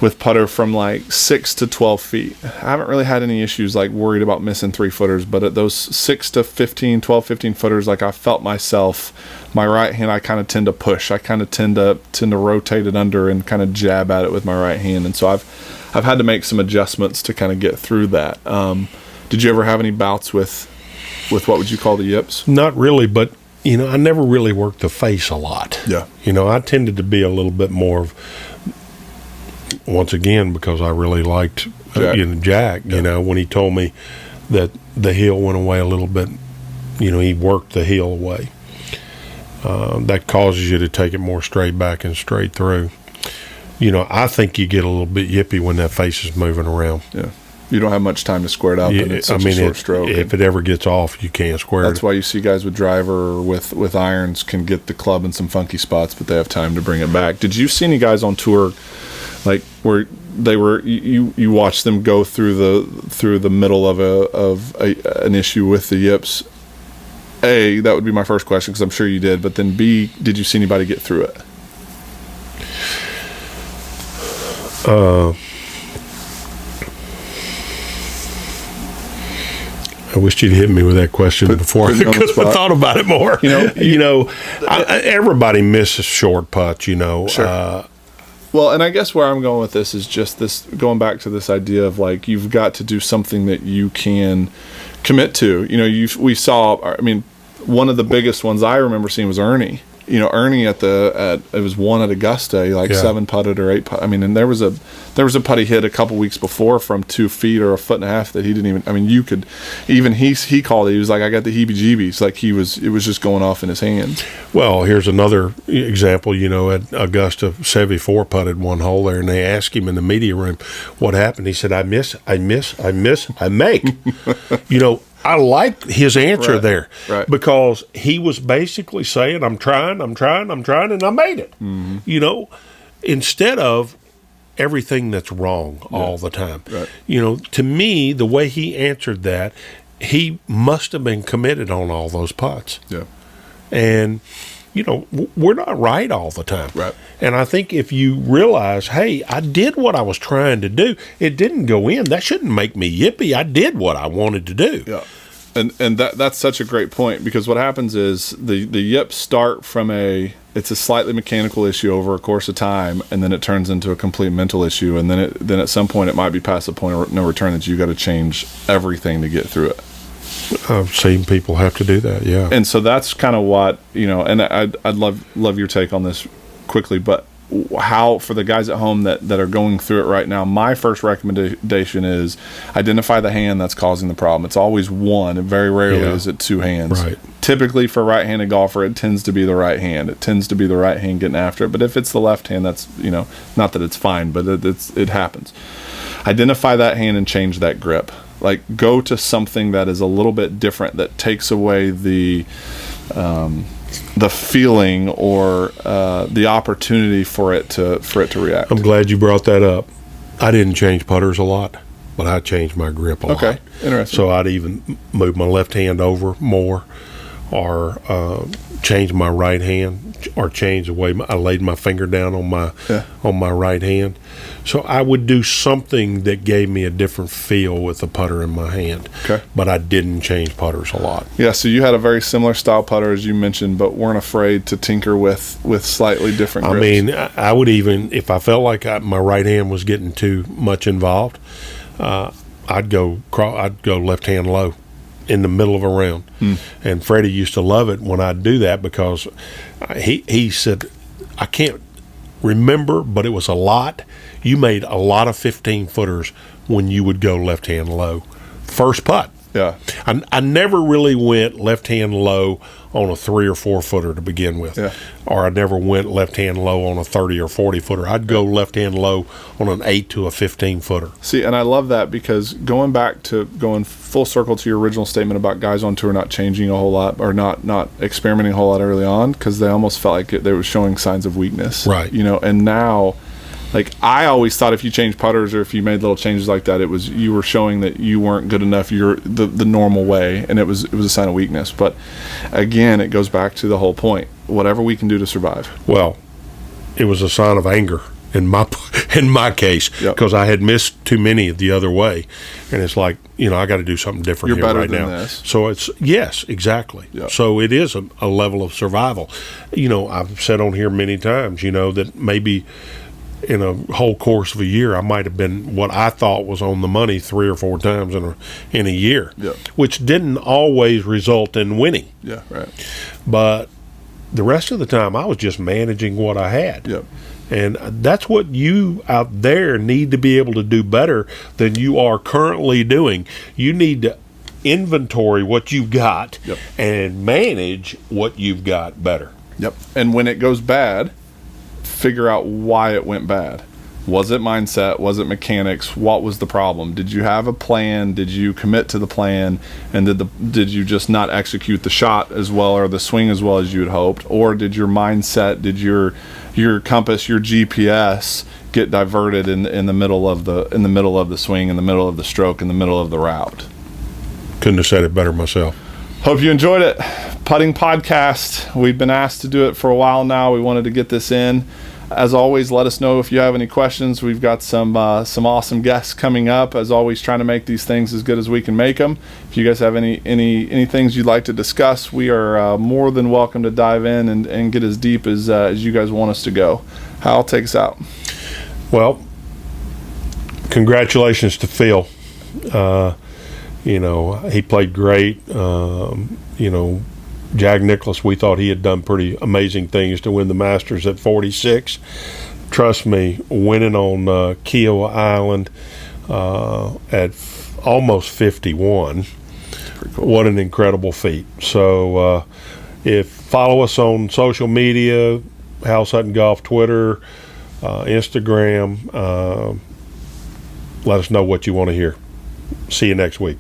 with putter from like 6 to 12 feet. I haven't really had any issues like worried about missing 3-footers, but at those 6 to 15, 12, 15 footers, like I felt myself, my right hand, I kind of tend to push. I kind of tend to rotate it under and kind of jab at it with my right hand. And so I've had to make some adjustments to kind of get through that. Did you ever have any bouts with what would you call the yips? Not really, but I never really worked the face a lot. Yeah. I tended to be a little bit more of, once again, because I really liked Jack. Yeah. When he told me that the heel went away a little bit, he worked the heel away. That causes you to take it more straight back and straight through. I think you get a little bit yippy when that face is moving around. Yeah. You don't have much time to square it up, and it's such a short stroke. If it ever gets off, you can't square it. That's why you see guys with driver or with irons can get the club in some funky spots, but they have time to bring it back. Did you see any guys on tour, like where they were? You watched them go through the middle of an issue with the yips. A, that would be my first question because I'm sure you did. But then B, did you see anybody get through it? I wish you'd hit me with that question before I could have thought about it more. Everybody misses short putts. Sure. Well, and I guess where I'm going with this is just this, going back to this idea of like you've got to do something that you can commit to. We saw. I mean, one of the biggest ones I remember seeing was Ernie. Ernie it was one at Augusta, he 7 putted or 8 putt. I mean, and there was a putt he hit a couple weeks before from 2 feet or a foot and a half that he didn't even. I mean, you could even he called it. He was like, I got the heebie-jeebies. Like it was just going off in his hands. Well, here's another example. At Augusta, Seve 4 putted one hole there, and they asked him in the media room what happened. He said, I miss, I make. I like his answer there because he was basically saying, I'm trying, and I made it. Mm-hmm. Instead of everything that's wrong all the time. Right. To me, the way he answered that, he must have been committed on all those putts. Yeah. And, we're not right all the time. Right. And I think if you realize, hey, I did what I was trying to do. It didn't go in. That shouldn't make me yippy. I did what I wanted to do. Yeah. And that's such a great point because what happens is the yips start from it's a slightly mechanical issue over a course of time, and then it turns into a complete mental issue, and then at some point it might be past the point of no return that you got to change everything to get through it. I've seen people have to do that, yeah. And so that's kind of what, and I'd love your take on this quickly, but how, for the guys at home that are going through it right now, my first recommendation is identify the hand that's causing the problem. It's always one, and very rarely is it 2 hands. Right. Typically for a right-handed golfer, it tends to be the right hand. It tends to be the right hand getting after it. But if it's the left hand, that's, not that it's fine, but it happens. Identify that hand and change that grip. Like, go to something that is a little bit different, that takes away the feeling or the opportunity for it to react. I'm glad you brought that up. I didn't change putters a lot, but I changed my grip a lot. Okay, interesting. So I'd even move my left hand over more, or change my right hand, or change the way I laid my finger down on my right hand. So I would do something that gave me a different feel with the putter in my hand. Okay. But I didn't change putters a lot. Yeah, so you had a very similar style putter as you mentioned, but weren't afraid to tinker with slightly different grips. I mean, I would even, if I felt like my right hand was getting too much involved, I'd go left hand low in the middle of a round. And Freddie used to love it when I'd do that, because he said, I can't remember, but it was a lot. You made a lot of 15-footers when you would go left hand low. First putt. Yeah. I never really went left hand low on a 3 or 4 footer to begin with. Yeah. Or I never went left hand low on a 30 or 40 footer. I'd go left hand low on an 8 to a 15 footer. See, and I love that, because going full circle to your original statement about guys on tour not changing a whole lot, or not experimenting a whole lot early on, because they almost felt like they were showing signs of weakness. Right. You know, and now, like, I always thought if you changed putters or if you made little changes like that, you were showing that you weren't good enough. You're the normal way, and it was a sign of weakness. But again, it goes back to the whole point: whatever we can do to survive. Well, it was a sign of anger in my case, because I had missed too many the other way, and it's like, I got to do something different here right now. This. So it's exactly. Yep. So it is a level of survival. I've said on here many times, that maybe in a whole course of a year, I might have been what I thought was on the money 3 or 4 times in a year, which didn't always result in winning. Yeah, right. But the rest of the time, I was just managing what I had. Yep. And that's what you out there need to be able to do better than you are currently doing. You need to inventory what you've got and manage what you've got better. Yep. And when it goes bad, figure out why it went bad. Was it mindset? Was it mechanics? What was the problem? Did you have a plan? Did you commit to the plan? And did you just not execute the shot as well, or the swing as well as you had hoped? Or did your mindset, did your compass, your GPS get diverted in the middle of the swing, in the middle of the stroke, in the middle of the route? Couldn't have said it better myself. Hope you enjoyed it. Putting podcast. We've been asked to do it for a while now. We wanted to get this in. As always, let us know if you have any questions. We've got some awesome guests coming up. As always, trying to make these things as good as we can make them. If you guys have any things you'd like to discuss, we are more than welcome to dive in and get as deep as you guys want us to go. Hal, take us out. Well, congratulations to Phil. He played great. Jack Nicklaus, we thought he had done pretty amazing things to win the Masters at 46. Trust me, winning on Kiowa Island at almost 51, cool. What an incredible feat. So follow us on social media, Hal Sutton Golf, Twitter, Instagram. Let us know what you want to hear. See you next week.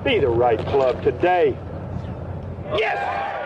Be the right club today. Yes!